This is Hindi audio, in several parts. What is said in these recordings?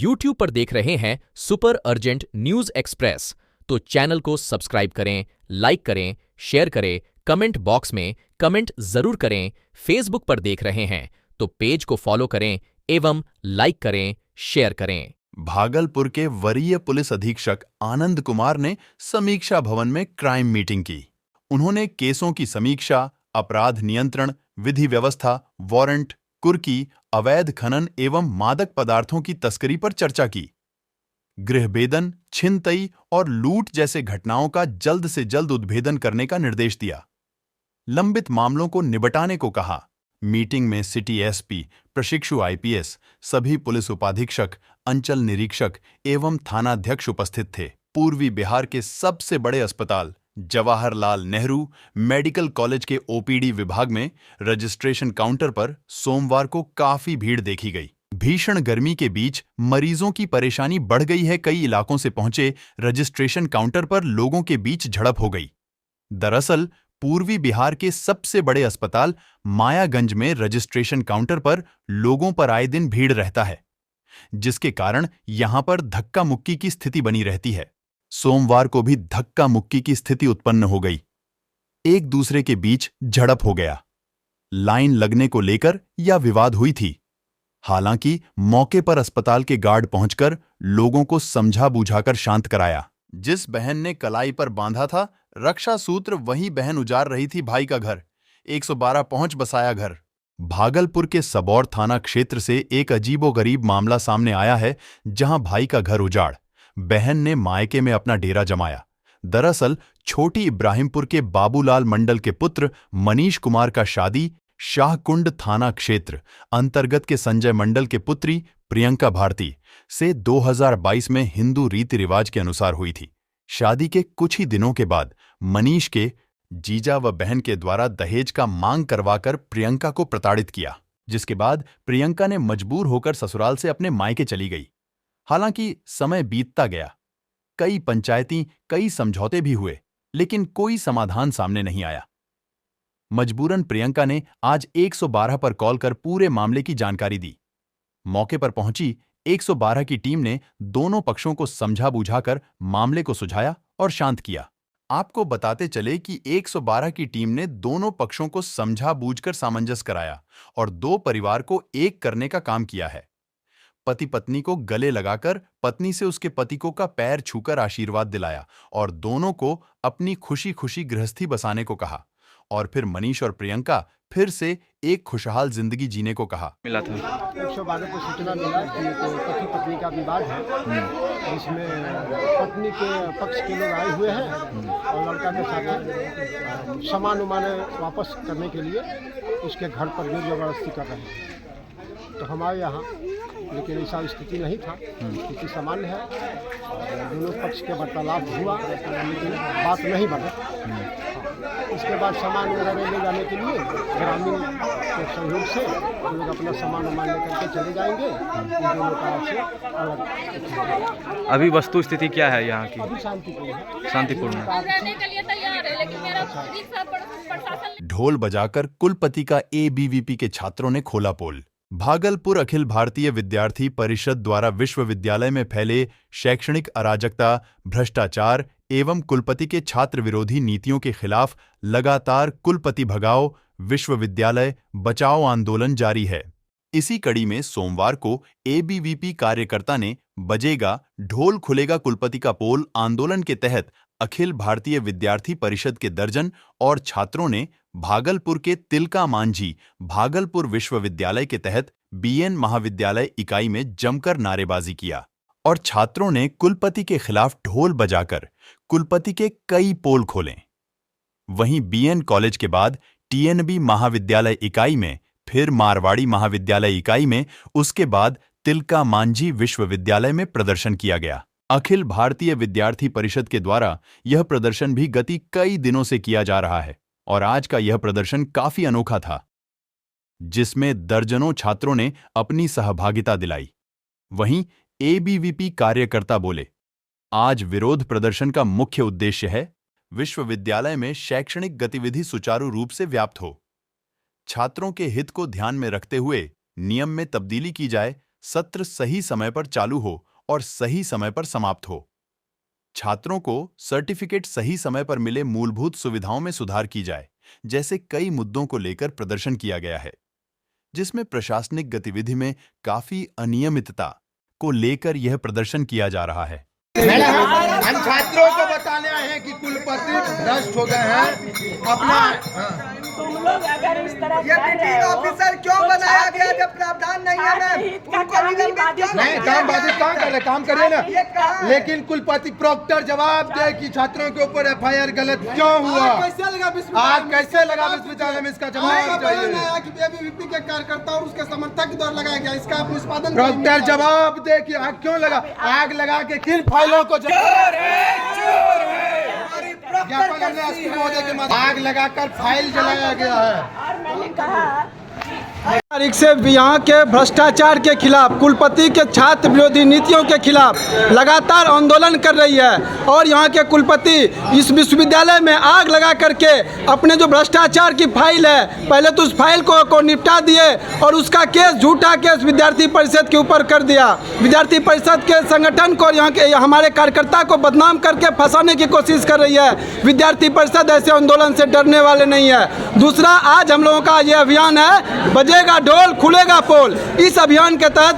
YouTube पर देख रहे हैं सुपर अर्जेंट न्यूज एक्सप्रेस, तो चैनल को सब्सक्राइब करें, लाइक करें, शेयर करें, कमेंट बॉक्स में कमेंट जरूर करें। फेसबुक पर देख रहे हैं तो पेज को फॉलो करें एवं लाइक करें, शेयर करें। भागलपुर के वरीय पुलिस अधीक्षक आनंद कुमार ने समीक्षा भवन में क्राइम मीटिंग की। उन्होंने केसों की समीक्षा, अपराध नियंत्रण, विधि व्यवस्था, वारंट, कुर्की, अवैध खनन एवं मादक पदार्थों की तस्करी पर चर्चा की। गृहभेदन, छिनतई और लूट जैसे घटनाओं का जल्द से जल्द उद्भेदन करने का निर्देश दिया। लंबित मामलों को निबटाने को कहा। मीटिंग में सिटी एसपी, प्रशिक्षु आईपीएस, सभी पुलिस उपाधीक्षक, अंचल निरीक्षक एवं थानाध्यक्ष उपस्थित थे। पूर्वी बिहार के सबसे बड़े अस्पताल जवाहरलाल नेहरू मेडिकल कॉलेज के ओपीडी विभाग में रजिस्ट्रेशन काउंटर पर सोमवार को काफी भीड़ देखी गई। भीषण गर्मी के बीच मरीजों की परेशानी बढ़ गई है। कई इलाकों से पहुंचे रजिस्ट्रेशन काउंटर पर लोगों के बीच झड़प हो गई। दरअसल पूर्वी बिहार के सबसे बड़े अस्पताल मायागंज में रजिस्ट्रेशन काउंटर पर लोगों पर आए दिन भीड़ रहता है, जिसके कारण यहां पर धक्का मुक्की की स्थिति बनी रहती है। सोमवार को भी धक्का मुक्की की स्थिति उत्पन्न हो गई। एक दूसरे के बीच झड़प हो गया। लाइन लगने को लेकर यह विवाद हुई थी। हालांकि मौके पर अस्पताल के गार्ड पहुंचकर लोगों को समझा बुझाकर शांत कराया। जिस बहन ने कलाई पर बांधा था रक्षा सूत्र, वही बहन उजाड़ रही थी भाई का घर। 112 पहुंच बसाया घर। भागलपुर के सबौर थाना क्षेत्र से एक अजीबोगरीब मामला सामने आया है, जहां भाई का घर उजाड़, बहन ने मायके में अपना डेरा जमाया। दरअसल छोटी इब्राहिमपुर के बाबूलाल मंडल के पुत्र मनीष कुमार का शादी शाहकुंड थाना क्षेत्र अंतर्गत के संजय मंडल के पुत्री प्रियंका भारती से 2022 में हिंदू रीति रिवाज के अनुसार हुई थी। शादी के कुछ ही दिनों के बाद मनीष के जीजा व बहन के द्वारा दहेज का मांग करवाकर प्रियंका को प्रताड़ित किया, जिसके बाद प्रियंका ने मजबूर होकर ससुराल से अपने मायके चली गई। हालांकि समय बीतता गया, कई पंचायती, कई समझौते भी हुए, लेकिन कोई समाधान सामने नहीं आया। मजबूरन प्रियंका ने आज 112 पर कॉल कर पूरे मामले की जानकारी दी। मौके पर पहुंची 112 की टीम ने दोनों पक्षों को समझा बुझाकर मामले को सुलझाया और शांत किया। आपको बताते चले कि 112 की टीम ने दोनों पक्षों को समझा बूझकर सामंजस्य कराया और दो परिवार को एक करने का काम किया है। पति पत्नी को गले लगाकर पत्नी से उसके पति को का पैर छूकर आशीर्वाद दिलाया और दोनों को अपनी खुशी खुशी गृहस्थी बसाने को कहा और फिर मनीष और प्रियंका फिर से एक खुशहाल जिंदगी जीने को कहा। मिला था 112 को सूचना मिला कि पति पत्नी का विवाद है, जिसमें पत्नी के पक्ष के लोग आए हुए हैं और लड़का के साथ सामान उमाने वापस करने के लिए उसके घर पर जोर जबरदस्ती कर रहे हैं। तो हमारे यहाँ लेकिन ऐसा स्थिति नहीं था, स्थिति सामान्य है। दोनों पक्ष के वार्तालाप हुआ लेकिन बात नहीं बढ़ी। इसके बाद सामान वगैरह ले जाने के लिए ग्रामीण के सहयोग से हम लोग अपना सामान वामान लेकर के चले जाएंगे। इन दोनों का से अलग। अभी वस्तु स्थिति क्या है यहाँ की? अभी शांतिपूर्ण है, शांतिपूर्ण है। रहने के लिए तैयार है, लेकिन मेरा प्रशासन ढोल बजाकर कुलपति का एबीवीपी के छात्रों ने खोला पोल। भागलपुर अखिल भारतीय विद्यार्थी परिषद द्वारा विश्वविद्यालय में फैले शैक्षणिक अराजकता, भ्रष्टाचार एवं कुलपति के छात्र विरोधी नीतियों के खिलाफ लगातार कुलपति भगाओ, विश्वविद्यालय बचाओ आंदोलन जारी है। इसी कड़ी में सोमवार को एबीवीपी कार्यकर्ता ने बजेगा ढोल खुलेगा कुलपति का पोल आंदोलन के तहत अखिल भारतीय विद्यार्थी परिषद के दर्जन और छात्रों ने भागलपुर के तिलका मांझी भागलपुर विश्वविद्यालय के तहत बीएन महाविद्यालय इकाई में जमकर नारेबाजी किया और छात्रों ने कुलपति के खिलाफ ढोल बजाकर कुलपति के कई पोल खोले। वहीं बीएन कॉलेज के बाद टीएनबी महाविद्यालय इकाई में, फिर मारवाड़ी महाविद्यालय इकाई में, उसके बाद तिलका मांझी विश्वविद्यालय में प्रदर्शन किया गया। अखिल भारतीय विद्यार्थी परिषद के द्वारा यह प्रदर्शन भी गति कई दिनों से किया जा रहा है और आज का यह प्रदर्शन काफी अनोखा था, जिसमें दर्जनों छात्रों ने अपनी सहभागिता दिलाई। वहीं एबीवीपी कार्यकर्ता बोले, आज विरोध प्रदर्शन का मुख्य उद्देश्य है विश्वविद्यालय में शैक्षणिक गतिविधि सुचारू रूप से व्याप्त हो, छात्रों के हित को ध्यान में रखते हुए नियम में तब्दीली की जाए सत्र सही समय पर चालू हो और सही समय पर समाप्त हो। छात्रों को सर्टिफिकेट सही समय पर मिले, मूलभूत सुविधाओं में सुधार की जाए, जैसे कई मुद्दों को लेकर प्रदर्शन किया गया है, जिसमें प्रशासनिक गतिविधि में काफी अनियमितता को लेकर यह प्रदर्शन किया जा रहा है। हम छात्रों को बताने आए हैं कि कुलपति भ्रष्ट हो गए हैं अपना। तुम लोग अगर इस तरह ये मीटिंग ऑफिसर क्यों बनाया गया जब प्रावधान नहीं है? नहीं, काम बाधित कहाँ कर रहे, काम करिए ना। लेकिन कुलपति प्रोक्टर जवाब दे कि छात्रों के ऊपर FIR गलत क्यों हुआ, आग कैसे लगा विश्वविद्यालय में, इसका जवाब चाहिए। ABVP के कार्यकर्ता और उसके समर्थक द्वारा लगाया गया, इसका निष्पादन प्रोक्टर जवाब दे कि आग क्यों लगा, आग लगा के किन फाइलों को आग लगाकर फाइल जलाया गया है। और मैंने कहा तारीख से यहाँ के भ्रष्टाचार के खिलाफ, कुलपति के छात्र विरोधी नीतियों के खिलाफ लगातार आंदोलन कर रही है और यहाँ के कुलपति इस विश्वविद्यालय में आग लगा करके अपने जो भ्रष्टाचार की फाइल है, पहले तो उस फाइल को निपटा दिए और उसका केस, झूठा केस विद्यार्थी परिषद के ऊपर कर दिया। विद्यार्थी परिषद के संगठन को, यहाँ के हमारे कार्यकर्ता को बदनाम करके फंसाने की कोशिश कर रही है। विद्यार्थी परिषद ऐसे आंदोलन से डरने वाले नहीं है। दूसरा, आज हम लोगों का ये अभियान है, बजेगा ढोल खुलेगा पोल। इस अभियान के तहत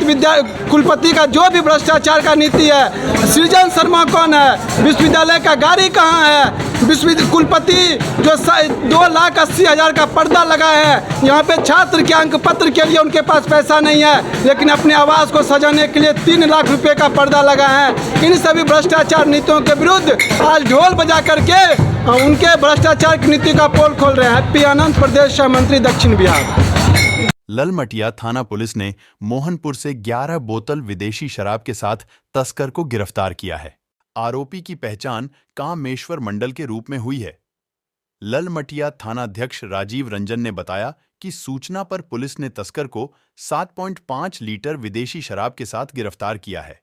कुलपति का जो भी भ्रष्टाचार का नीति है, सृजन शर्मा कौन है, विश्वविद्यालय का गाड़ी कहाँ है, कुलपति जो 2,80,000 का पर्दा लगाए हैं, यहाँ पे छात्र के अंक पत्र के लिए उनके पास पैसा नहीं है, लेकिन अपने आवास को सजाने के लिए 3 लाख रुपए का पर्दा लगाए हैं। इन सभी भ्रष्टाचार नीतियों के विरुद्ध आज ढोल बजा करके उनके भ्रष्टाचार की नीति का पोल खोल रहे हैं। पी आनंद, प्रदेश सह मंत्री, दक्षिण बिहार। ललमटिया थाना पुलिस ने मोहनपुर से 11 बोतल विदेशी शराब के साथ तस्कर को गिरफ्तार किया है। आरोपी की पहचान कामेश्वर मंडल के रूप में हुई है। ललमटिया थानाध्यक्ष राजीव रंजन ने बताया कि सूचना पर पुलिस ने तस्कर को 7.5 लीटर विदेशी शराब के साथ गिरफ्तार किया है।